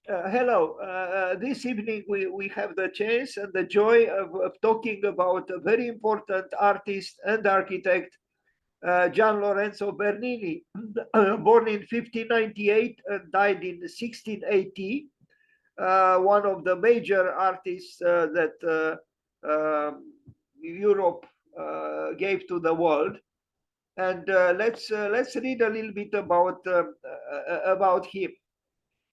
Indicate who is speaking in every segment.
Speaker 1: Hello. This evening we have the chance and the joy of talking about a very important artist and architect, Gian Lorenzo Bernini, born in 1598 and died in 1680. One of the major artists that Europe gave to the world. And let's read a little bit about him.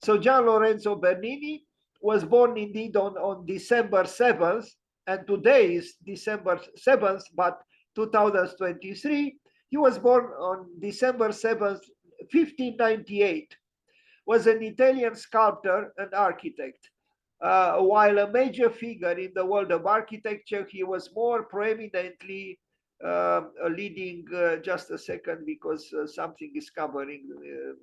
Speaker 1: So Gian Lorenzo Bernini was born indeed on December 7th, and today is December 7th, but 2023. He was born on December 7th, 1598, was an Italian sculptor and architect. While a major figure in the world of architecture, he was more proeminently leading, just a second, because something is covering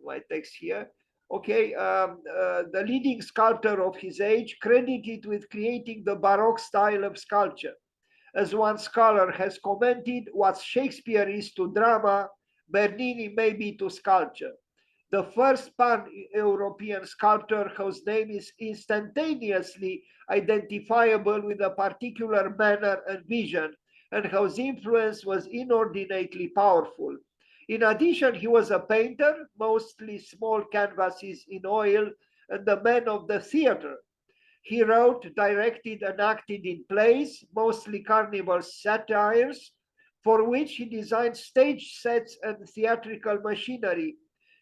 Speaker 1: my text here. Okay, the leading sculptor of his age, credited with creating the Baroque style of sculpture. As one scholar has commented, what Shakespeare is to drama, Bernini may be to sculpture. The first pan-European sculptor whose name is instantaneously identifiable with a particular manner and vision, and whose influence was inordinately powerful. In addition, he was a painter, mostly small canvases in oil, and a man of the theater. He wrote, directed, and acted in plays, mostly carnival satires, for which he designed stage sets and theatrical machinery.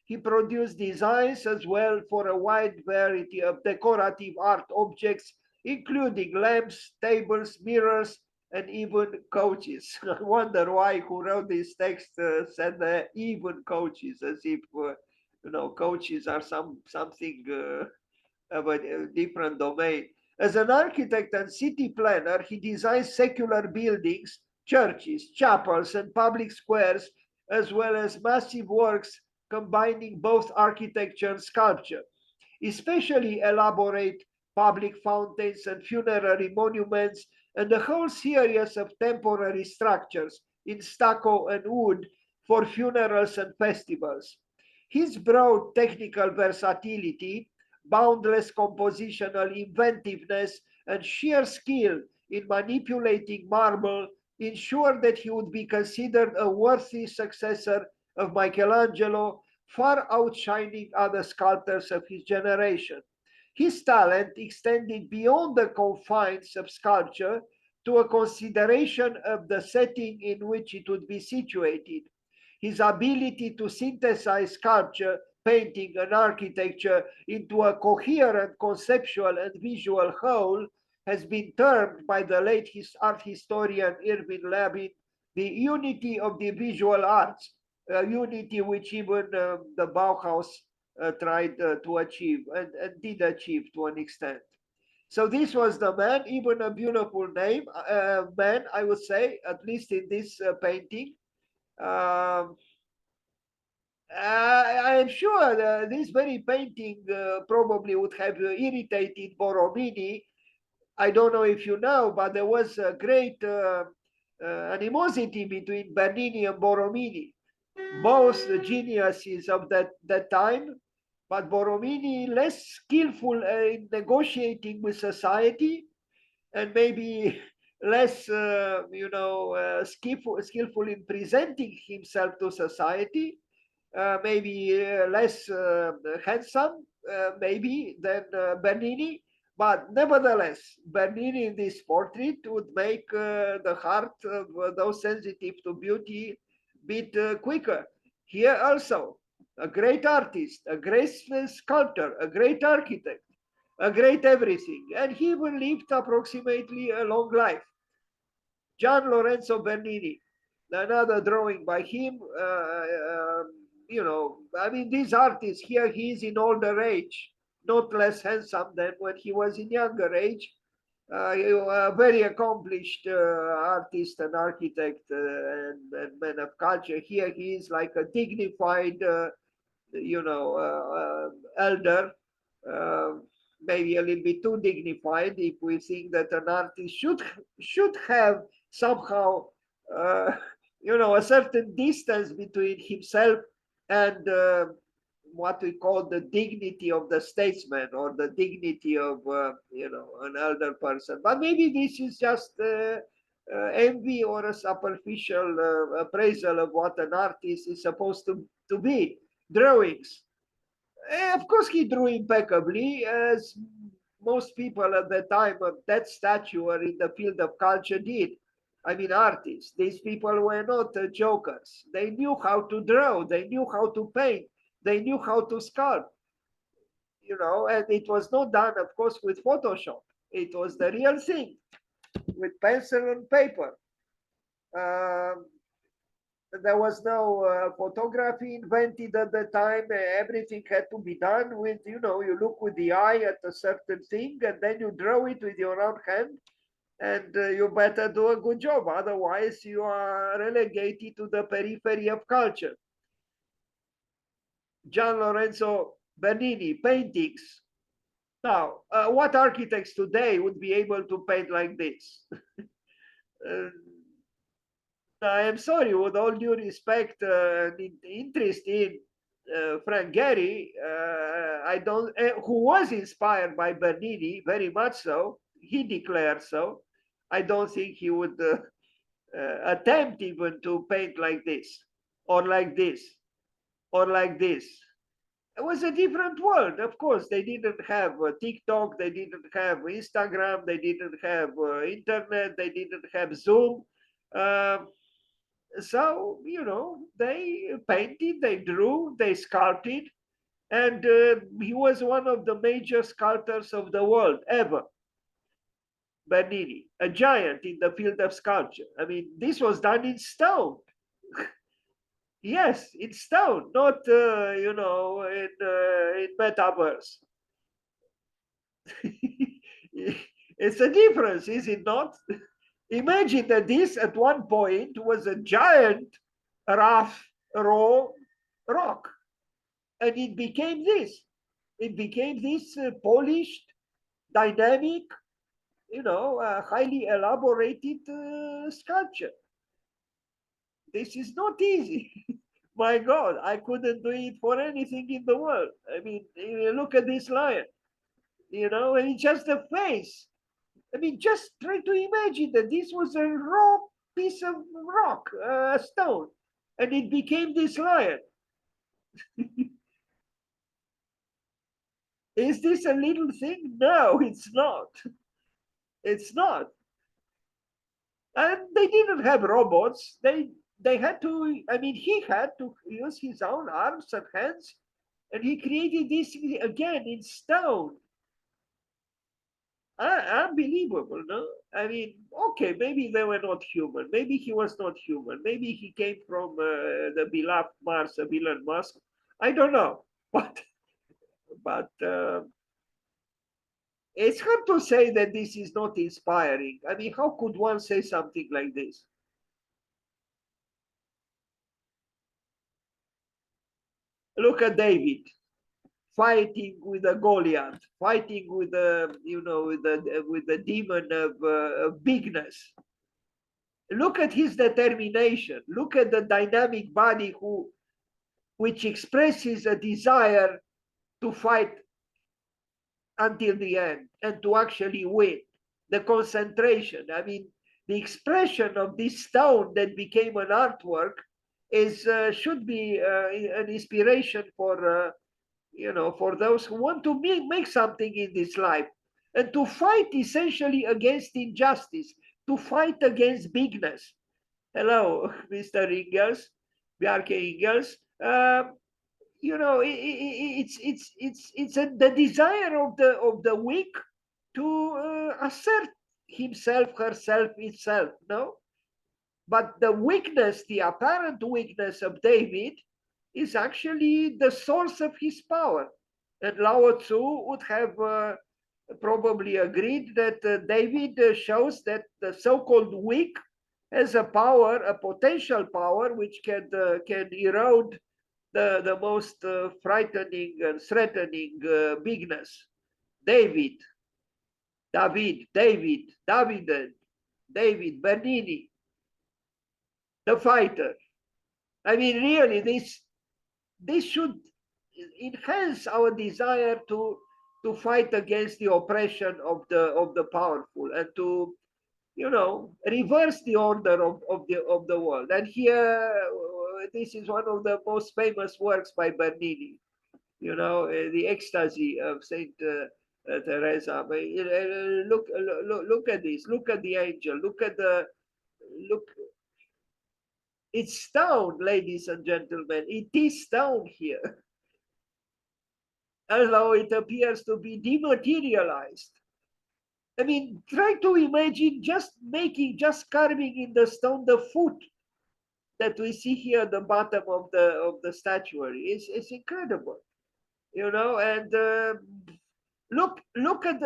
Speaker 1: He produced designs as well for a wide variety of decorative art objects, including lamps, tables, mirrors, and even coaches. I wonder why who wrote this text said even coaches, as if coaches are something of a different domain. As an architect and city planner, he designed secular buildings, churches, chapels, and public squares, as well as massive works combining both architecture and sculpture. Especially elaborate public fountains and funerary monuments, and a whole series of temporary structures in stucco and wood for funerals and festivals. His broad technical versatility, boundless compositional inventiveness, and sheer skill in manipulating marble ensured that he would be considered a worthy successor of Michelangelo, far outshining other sculptors of his generation. His talent extended beyond the confines of sculpture to a consideration of the setting in which it would be situated. His ability to synthesize sculpture, painting, and architecture into a coherent conceptual and visual whole has been termed by the late art historian Irving Labin the unity of the visual arts, a unity which even the Bauhaus tried to achieve and did achieve to an extent. So this was the man, even a beautiful name, man, I would say, at least in this painting. Um, I am sure this very painting probably would have irritated Borromini. I don't know if you know, but there was a great animosity between Bernini and Borromini, both the geniuses of that time, but Borromini less skillful in negotiating with society and maybe less, skillful in presenting himself to society, maybe less handsome, maybe than Bernini. But nevertheless, Bernini in this portrait would make the heart of those sensitive to beauty beat quicker. Here also, a great artist, a great sculptor, a great architect, a great everything. And he even lived approximately a long life. Gian Lorenzo Bernini, another drawing by him. I mean, these artists here, he is in older age, not less handsome than when he was in younger age. A very accomplished artist and architect and man of culture. Here he is like a dignified, elder, uh, maybe a little bit too dignified if we think that an artist should have somehow, uh, a certain distance between himself and what we call the dignity of the statesman or the dignity of an elder person. But maybe this is just envy or a superficial appraisal of what an artist is supposed to be. Drawings. Of course, he drew impeccably, as most people at the time of that stature in the field of culture did. I mean, artists. These people were not jokers. They knew how to draw. They knew how to paint. They knew how to sculpt. And it was not done, of course, with Photoshop. It was the real thing, with pencil and paper. There was no photography invented at the time. Everything had to be done with, you look with the eye at a certain thing and then you draw it with your own hand, and you better do a good job. Otherwise, you are relegated to the periphery of culture. Gian Lorenzo Bernini, paintings. Now, what architects today would be able to paint like this? I am sorry, with all due respect and interest in Frank Gehry, I don't, who was inspired by Bernini very much so. He declared so. I don't think he would attempt even to paint like this, or like this, or like this. It was a different world. Of course, they didn't have TikTok, they didn't have Instagram, they didn't have internet, they didn't have Zoom. So, they painted, they drew, they sculpted, and he was one of the major sculptors of the world ever. Bernini, a giant in the field of sculpture. I mean, this was done in stone. Yes, in stone, not in metaverse. It's a difference, is it not? Imagine that this at one point was a giant, rough, raw rock, and it became this. It became this polished, dynamic, highly elaborated sculpture. This is not easy. My God, I couldn't do it for anything in the world. I mean, look at this lion, and it's just a face. I mean, just try to imagine that this was a raw piece of rock, stone, and it became this lion. Is this a little thing? No, it's not. It's not. And they didn't have robots. They had to, I mean, he had to use his own arms and hands, and he created this again in stone. Unbelievable, no? I mean, okay, maybe they were not human. Maybe he was not human. Maybe he came from the beloved Mars, Elon Musk. I don't know, but it's hard to say that this is not inspiring. I mean, how could one say something like this? Look at David fighting with a Goliath, fighting with the demon of bigness. Look at his determination. Look at the dynamic body which expresses a desire to fight until the end and to actually win. The concentration. I mean, the expression of this stone that became an artwork should be an inspiration for for those who want to make something in this life, and to fight essentially against injustice, to fight against bigness. Hello, Mr. Ingels, Bjarke Ingels. It's the desire of the weak to assert himself, herself, itself. No, but the weakness, the apparent weakness of David, is actually the source of his power. And Lao Tzu would have probably agreed that David shows that the so-called weak has a power, a potential power, which can erode the most frightening and threatening bigness. David, Bernini, the fighter. I mean, really, this should enhance our desire to fight against the oppression of the powerful, and to, you know, reverse the order of the world. And here, this is one of the most famous works by Bernini, you know, the ecstasy of Saint Teresa. But, look at this. Look at the angel. Look at the look. It's stone, ladies and gentlemen. It is stone here, although it appears to be dematerialized. I mean, try to imagine just carving in the stone the foot that we see here at the bottom of the statuary. It's incredible, you know. And look at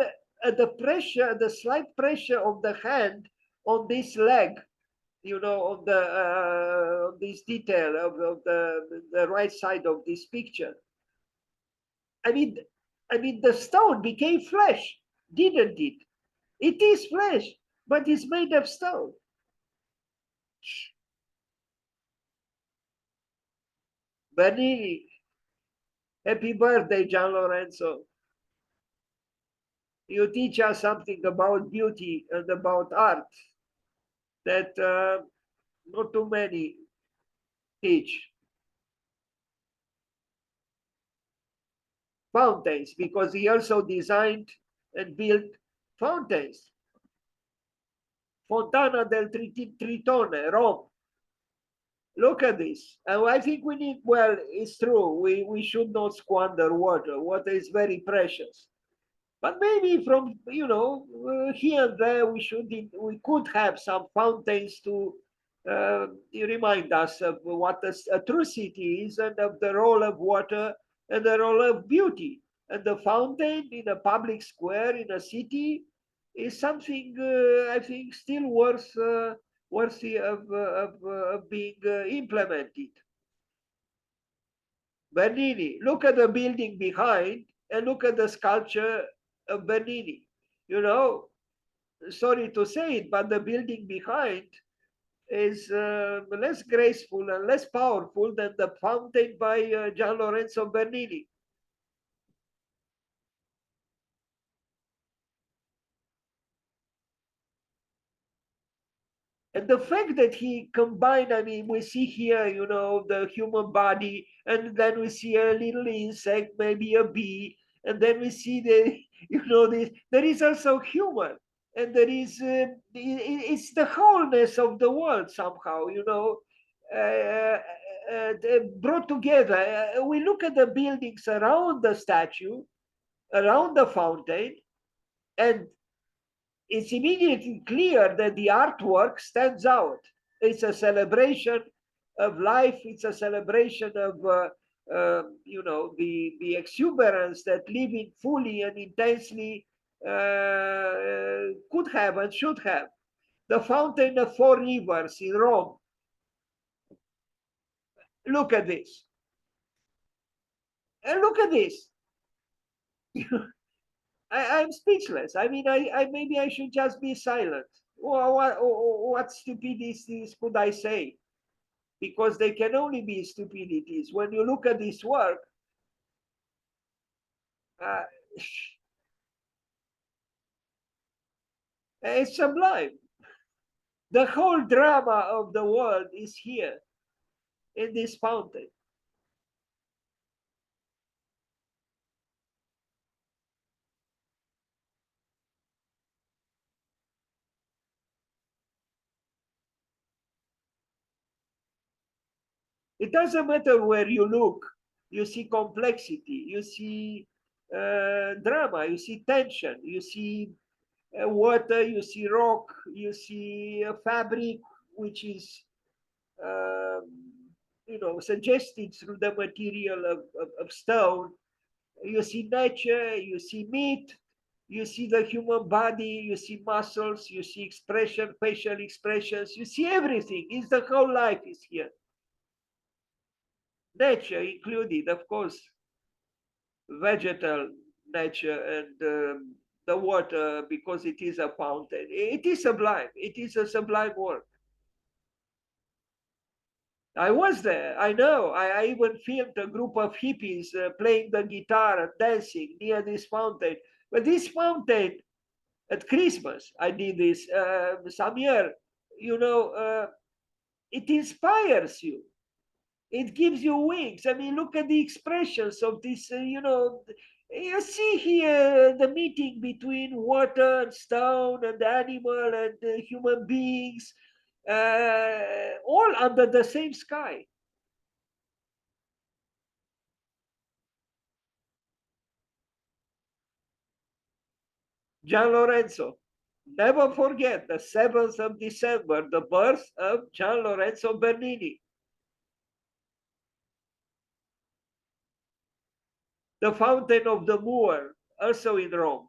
Speaker 1: the pressure, the slight pressure of the hand on this leg, you know, on the this detail of the right side of this picture. I mean, the stone became flesh, didn't it? It is flesh, but it's made of stone. Bernini, happy birthday, Gian Lorenzo. You teach us something about beauty and about art that not too many teach. Fountains, because he also designed and built fountains. Fontana del Tritone, Rome. Look at this. And I think we need, well, it's true, we should not squander water. Water is very precious. But maybe from, you know, here and there we could have some fountains to remind us of what a true city is, and of the role of water and the role of beauty. And the fountain in a public square in a city is something, I think, still worthy of being implemented. Bernini, look at the building behind and look at the sculpture of Bernini. You know, sorry to say it, but the building behind is less graceful and less powerful than the fountain by Gian Lorenzo Bernini. And the fact that he combined, I mean, we see here, you know, the human body, and then we see a little insect, maybe a bee, and then we see the, you know, this, there is also humor, and there is, it's the wholeness of the world somehow, you know, brought together. We look at the buildings around the statue, around the fountain, and it's immediately clear that the artwork stands out. It's a celebration of life. It's a celebration of, you know, the exuberance that living fully and intensely could have and should have. The Fountain of Four Rivers in Rome. Look at this. And look at this. I'm speechless. I mean, I maybe I should just be silent. What stupidities could I say? Because they can only be stupidities. When you look at this work, uh, it's sublime. The whole drama of the world is here in this fountain. It doesn't matter where you look, you see complexity, you see drama, you see tension, you see water, you see rock, you see a fabric which is, um, you know, suggested through the material of stone. You see nature, you see meat, you see the human body, you see muscles, you see expression, facial expressions, you see everything. It's the whole life is here. Nature included, of course, vegetal nature, and the water, because it is a fountain. It is sublime. It is a sublime work. I was there. I know. I even filmed a group of hippies playing the guitar and dancing near this fountain. But this fountain at Christmas, I did this some year. You know, it inspires you. It gives you wings. I mean, look at the expressions of this. You see here the meeting between water and stone and animal and human beings, all under the same sky. Gian Lorenzo. Never forget the 7th of December, the birth of Gian Lorenzo Bernini, the fountain of the Moor, also in Rome.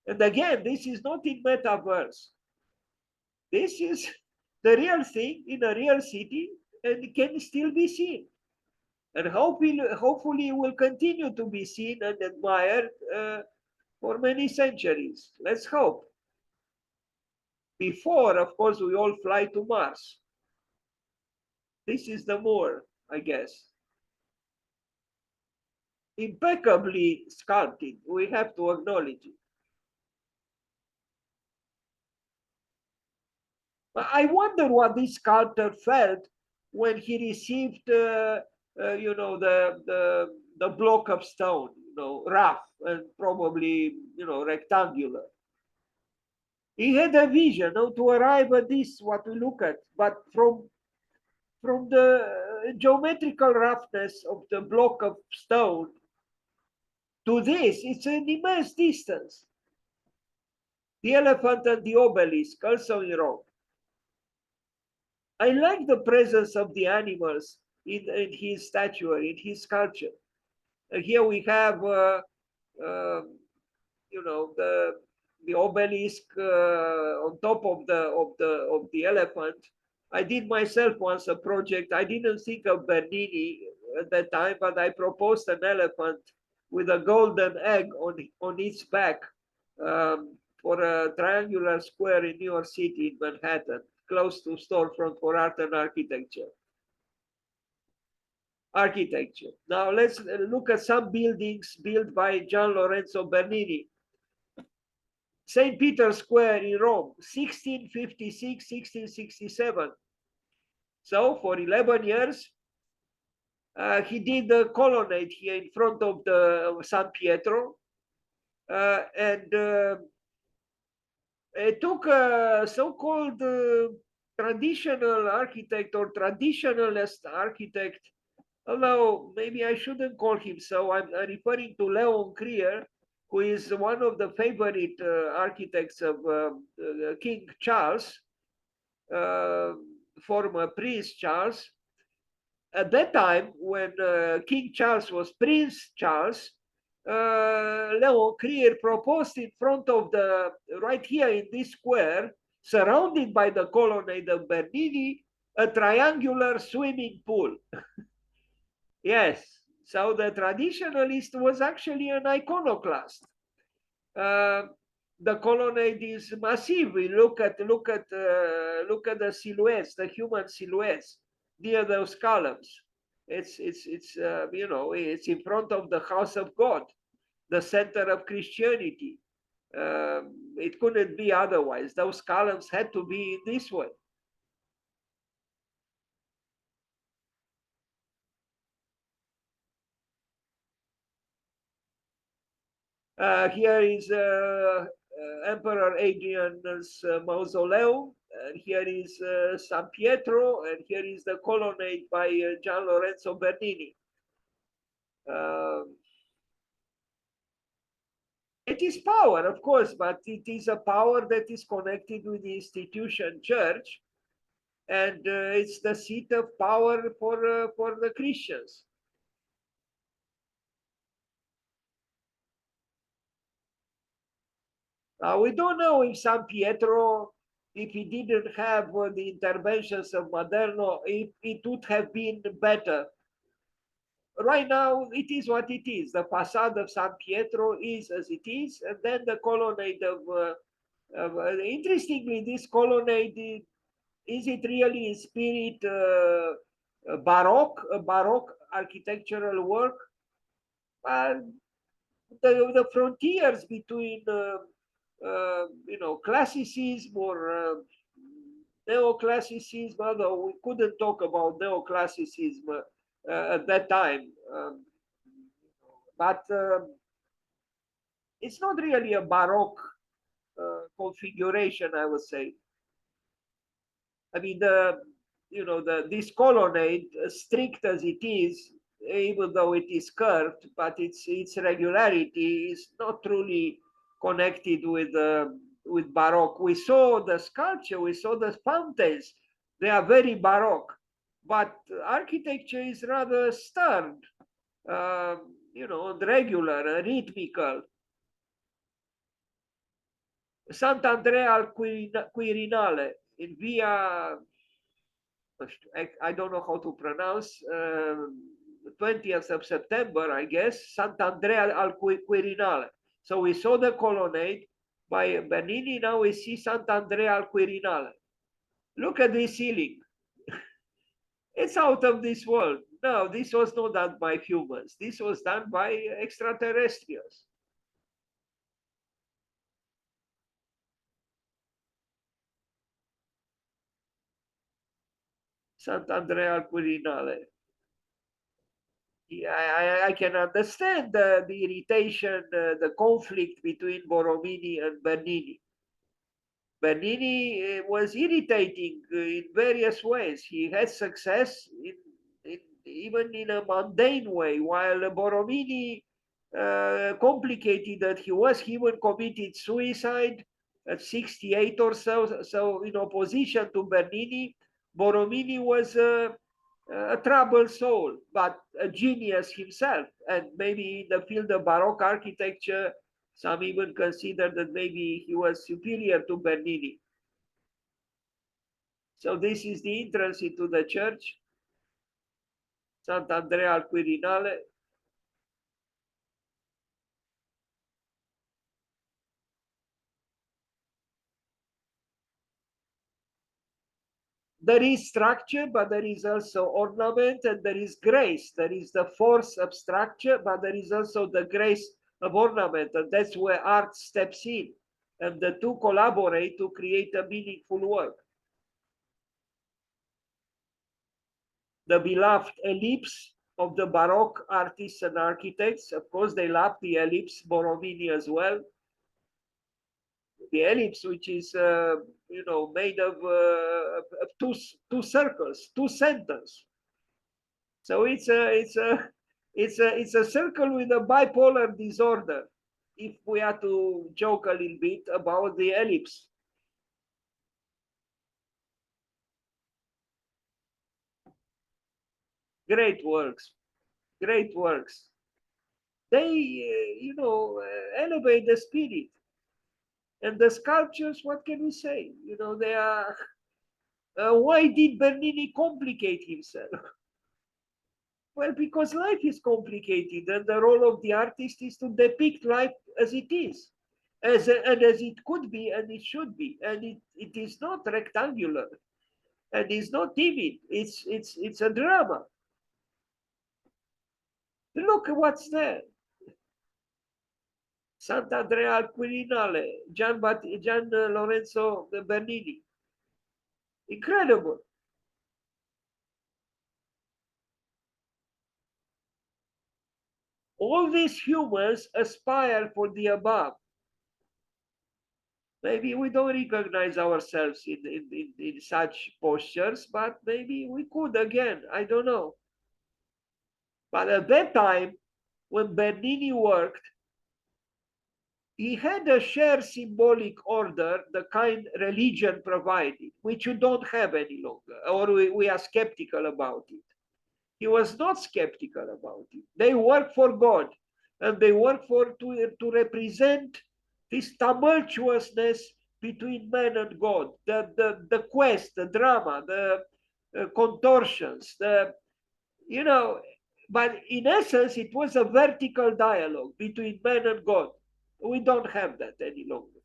Speaker 1: And again, this is not in metaverse. This is the real thing in a real city and can still be seen. And hopefully will continue to be seen and admired for many centuries. Let's hope. Before, of course, we all fly to Mars. This is the more, I guess. Impeccably sculpted. We have to acknowledge it. I wonder what this sculptor felt when he received, the block of stone, rough and probably, rectangular. He had a vision to arrive at this, what we look at, but from the geometrical roughness of the block of stone to this, it's an immense distance. The elephant and the obelisk, also in Rome. I like the presence of the animals in his statuary, in his sculpture. Here we have, uh, the obelisk on top of the elephant. I did myself once a project. I didn't think of Bernini at that time, but I proposed an elephant with a golden egg on its back, for a triangular square in New York City, in Manhattan, close to storefront for art and architecture. Now let's look at some buildings built by Gian Lorenzo Bernini. St. Peter's Square in Rome, 1656, 1667. So for 11 years, he did the colonnade here in front of the San Pietro. And it took a so-called traditional architect or traditionalist architect, although maybe I shouldn't call him so. I'm referring to Leon Krier, who is one of the favorite architects of King Charles, uh, former Prince Charles. At that time, when King Charles was Prince Charles, Leon Krier proposed in front of right here in this square, surrounded by the colonnade of Bernini, a triangular swimming pool. Yes, so the traditionalist was actually an iconoclast. Uh, the colonnade is massive. We look at the silhouettes, the human silhouettes near those columns. It's in front of the house of God, the center of Christianity. It couldn't be otherwise. Those columns had to be in this way. Here is Emperor Adrian's mausoleum, and here is San Pietro, and here is the colonnade by Gian Lorenzo Bernini. It is power, of course, but it is a power that is connected with the institution church, and it's the seat of power for the Christians. We don't know if San Pietro, if he didn't have the interventions of Maderno, if it would have been better. right now it is what it is. The facade of San Pietro is as it is, and then the colonnade interestingly, this colonnade, is it really in spirit Baroque, a Baroque architectural work? And the frontiers between classicism or neoclassicism, although we couldn't talk about neoclassicism at that time, but it's not really a Baroque configuration, I would say. I mean, this colonnade, strict as it is, even though it is curved, but its regularity is not truly connected with Baroque. We saw the sculpture, we saw the fountains; they are very Baroque, but architecture is rather stern, regular, rhythmical. Sant'Andrea al Quirinale in via, I don't know how to pronounce, 20th of September, I guess, Sant'Andrea al Quirinale. So we saw the colonnade by Bernini, now we see Sant'Andrea al Quirinale. Look at this ceiling. It's out of this world. No, this was not done by humans. This was done by extraterrestrials. Sant'Andrea al Quirinale. I can understand the irritation, the conflict between Borromini and Bernini. Bernini was irritating in various ways. He had success even in a mundane way, while Borromini complicated that he was. He even committed suicide at 68 or so. So in opposition to Bernini, Borromini was a troubled soul, but a genius himself. And maybe in the field of Baroque architecture, some even consider that maybe he was superior to Bernini. So this is the entrance into the church, Sant'Andrea al Quirinale. There is structure, but there is also ornament, and there is grace. There is the force of structure, but there is also the grace of ornament, and that's where art steps in, and the two collaborate to create a meaningful work. The beloved ellipse of the Baroque artists and architects. Of course, they love the ellipse, Borromini as well. The ellipse, which is made of two circles, two centers. So it's a circle with a bipolar disorder. If we are to joke a little bit about the ellipse. Great works, great works. They, elevate the spirit. And the sculptures, what can we say? They are. Why did Bernini complicate himself? Well, because life is complicated, and the role of the artist is to depict life as it is, and as it could be, and it should be, and it is not rectangular, and it's not timid. It's a drama. Look at what's there. Sant'Andrea al Quirinale, Gian Lorenzo Bernini. Incredible. All these humans aspire for the above. Maybe we don't recognize ourselves in such postures, but maybe we could again. I don't know. But at that time, when Bernini worked, he had a shared symbolic order, the kind religion provided, which you don't have any longer, or we are skeptical about it. He was not skeptical about it. They work for God, and they work to represent this tumultuousness between man and God, the quest, the drama, the contortions, But in essence, it was a vertical dialogue between man and God. We don't have that any longer.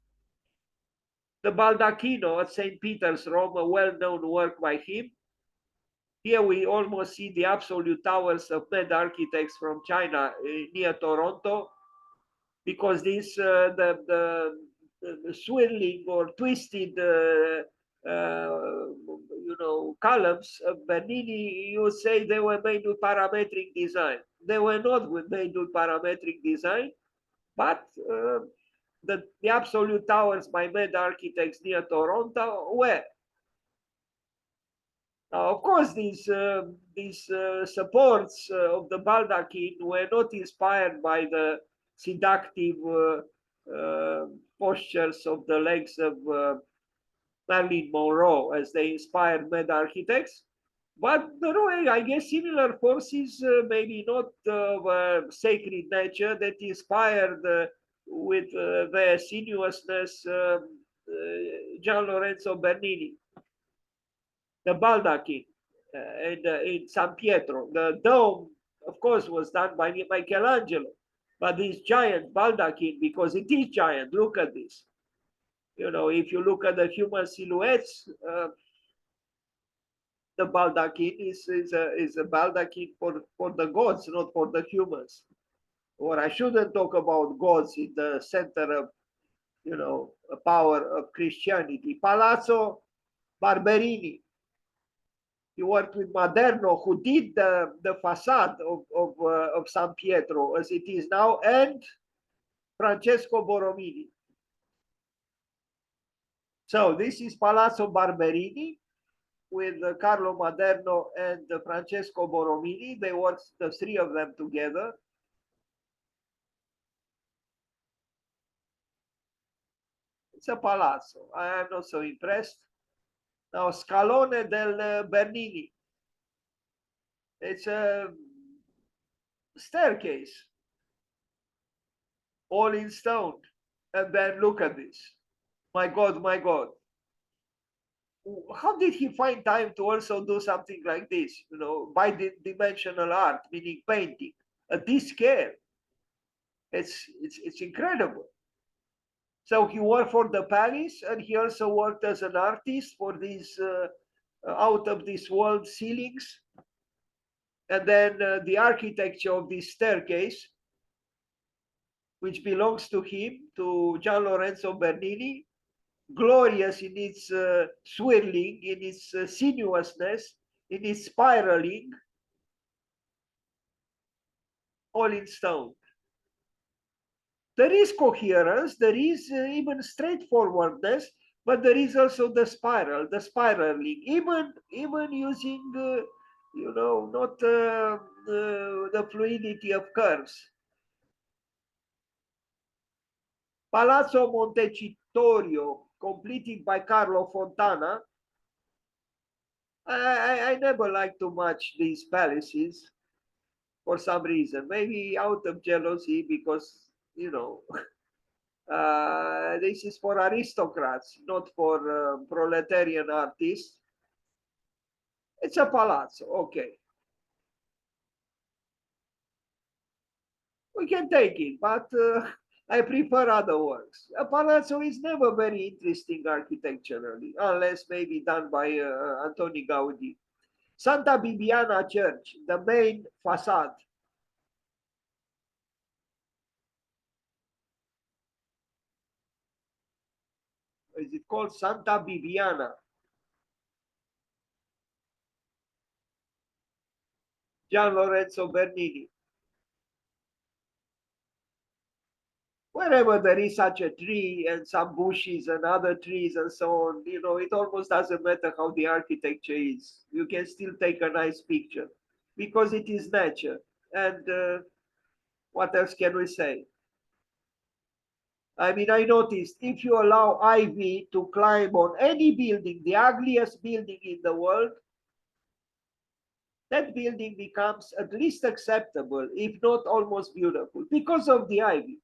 Speaker 1: The Baldacchino at St. Peter's, Rome, a well-known work by him. Here we almost see the absolute towers of mad architects from China near Toronto, because this the swirling or twisted columns of Bernini, you say they were made with parametric design. They were not made with parametric design, but the absolute towers by mad architects near Toronto were. Now, of course, these supports of the baldachin were not inspired by the seductive postures of the legs of Marilyn Monroe as they inspired mad architects. But there were, I guess, similar forces, maybe not of sacred nature, that inspired with their sinuousness Gian Lorenzo Bernini. The baldachin in San Pietro. The dome, of course, was done by Michelangelo. But this giant baldachin, because it is giant, look at this. You know, if you look at the human silhouettes, the baldachin is a baldachin for the gods, not for the humans. Or I shouldn't talk about gods in the center of, you know, power of Christianity. Palazzo Barberini. He worked with Maderno, who did the facade of San Pietro as it is now, and Francesco Borromini. So this is Palazzo Barberini with Carlo Maderno and Francesco Borromini. They worked, the three of them together. It's a palazzo. I am not so impressed. Now, Scalone del Bernini. It's a staircase, all in stone. And then look at this. My God, my God. How did he find time to also do something like this? You know, bi-dimensional art, meaning painting, at this scale. It's incredible. So he worked for the Paris, and he also worked as an artist for these out of this world ceilings. And then the architecture of this staircase, which belongs to him, to Gian Lorenzo Bernini, glorious in its swirling, in its sinuousness, in its spiraling, all in stone. There is coherence, there is even straightforwardness, but there is also the spiral, the spiraling, even using, you know, not the fluidity of curves. Palazzo Montecitorio, completed by Carlo Fontana. I never liked too much these palaces for some reason, maybe out of jealousy, because, you know, this is for aristocrats, not for proletarian artists. It's a palazzo, okay. We can take it, but I prefer other works. A palazzo is never very interesting architecturally, unless maybe done by Antoni Gaudi. Santa Bibiana Church, the main facade. Is it called Santa Bibiana? Gian Lorenzo Bernini. Wherever there is such a tree and some bushes and other trees and so on, you know, it almost doesn't matter how the architecture is. You can still take a nice picture because it is nature. And what else can we say? I mean, I noticed if you allow ivy to climb on any building, the ugliest building in the world, that building becomes at least acceptable, if not almost beautiful, because of the ivy.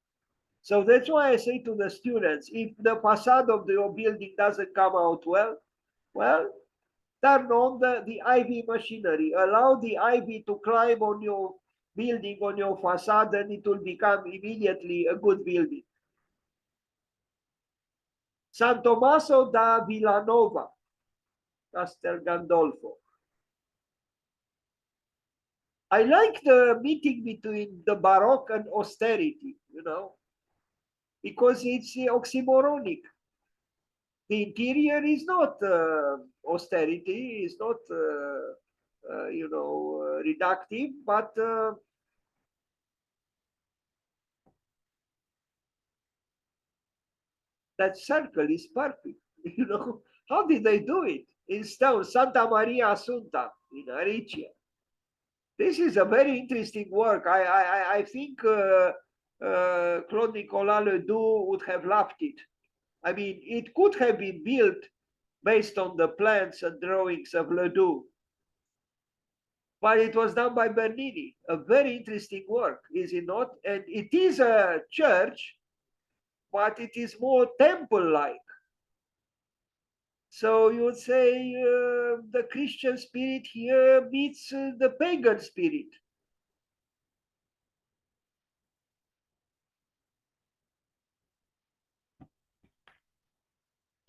Speaker 1: So that's why I say to the students, if the facade of your building doesn't come out well, turn on the ivy machinery. Allow the ivy to climb on your building on your facade and it will become immediately a good building. San Tommaso da Villanova, Castel Gandolfo. I like the meeting between the Baroque and austerity, you know, because it's oxymoronic. The interior is not austerity, is not, reductive, but that circle is perfect. You know, how did they do it? In stone, Santa Maria Assunta in Aricia. This is a very interesting work. I think Claude Nicolas Ledoux would have loved it. I mean, it could have been built based on the plans and drawings of Ledoux, but it was done by Bernini. A very interesting work, is it not? And it is a church, but it is more temple-like. So you would say the Christian spirit here meets the pagan spirit.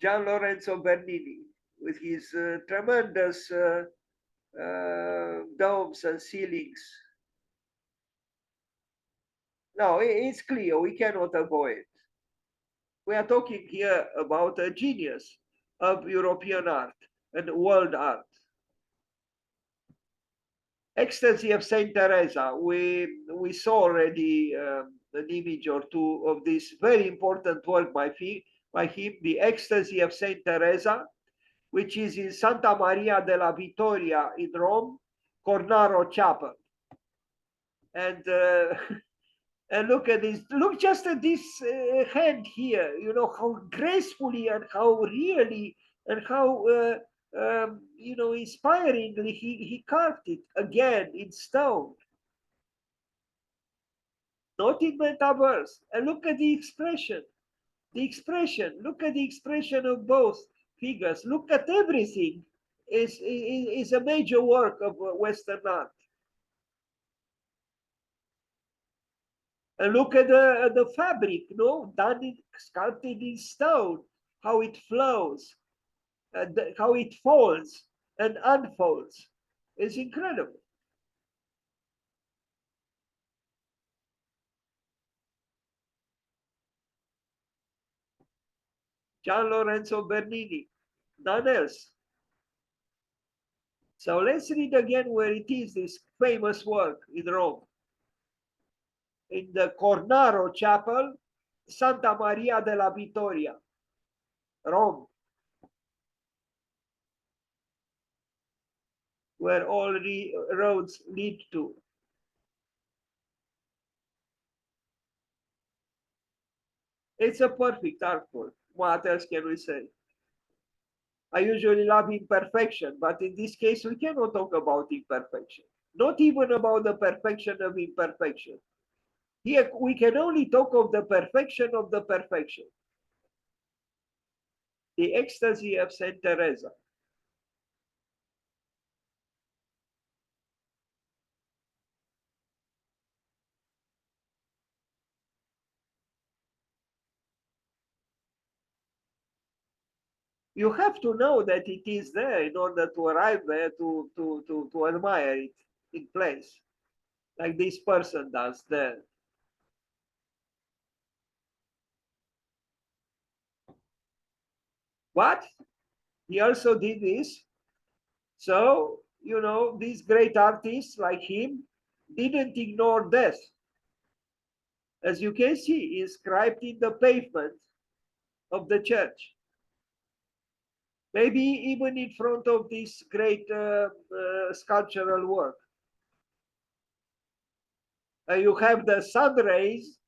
Speaker 1: Gian Lorenzo Bernini, with his tremendous domes and ceilings. No, it's clear, we cannot avoid. We are talking here about a genius of European art and world art. Ecstasy of Saint Teresa. We saw already an image or two of this very important work by him, The Ecstasy of Saint Teresa, which is in Santa Maria della Vittoria in Rome, Cornaro Chapel. And and look at this. Look just at this hand here. You know how gracefully and how really and how inspiringly he carved it again in stone, not in metaverse. And look at the expression. The expression. Look at the expression of both figures. Look at everything. Is a major work of Western art. And look at the fabric, no, sculpted in stone, how it flows, and how it folds and unfolds. It's incredible. Gian Lorenzo Bernini, none else. So let's read again where it is, this famous work in Rome. In the Cornaro Chapel, Santa Maria della Vittoria, Rome, where all roads lead to. It's a perfect artwork. What else can we say? I usually love imperfection, but in this case, we cannot talk about imperfection. Not even about the perfection of imperfection. Here, we can only talk of the perfection of the perfection. The ecstasy of Saint Teresa. You have to know that it is there in order to arrive there to admire it in place, like this person does there. What? He also did this. So, these great artists like him didn't ignore death. As you can see, inscribed in the pavement of the church. Maybe even in front of this great sculptural work. You have the sun rays,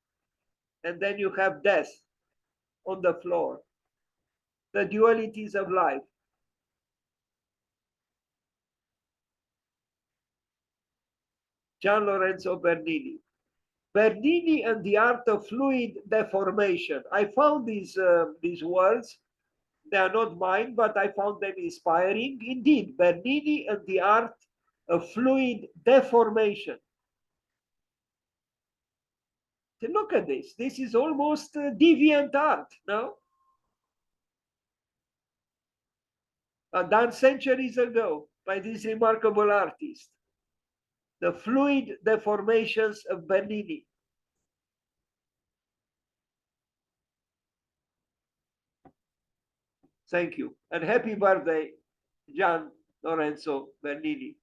Speaker 1: and then you have death on the floor. The dualities of life. Gian Lorenzo Bernini. Bernini and the art of fluid deformation. I found these words. They are not mine, but I found them inspiring. Indeed, Bernini and the art of fluid deformation. Look at this. This is almost deviant art, no? Done centuries ago by this remarkable artist. The fluid deformations of Bernini. Thank you. And happy birthday, Gian Lorenzo Bernini.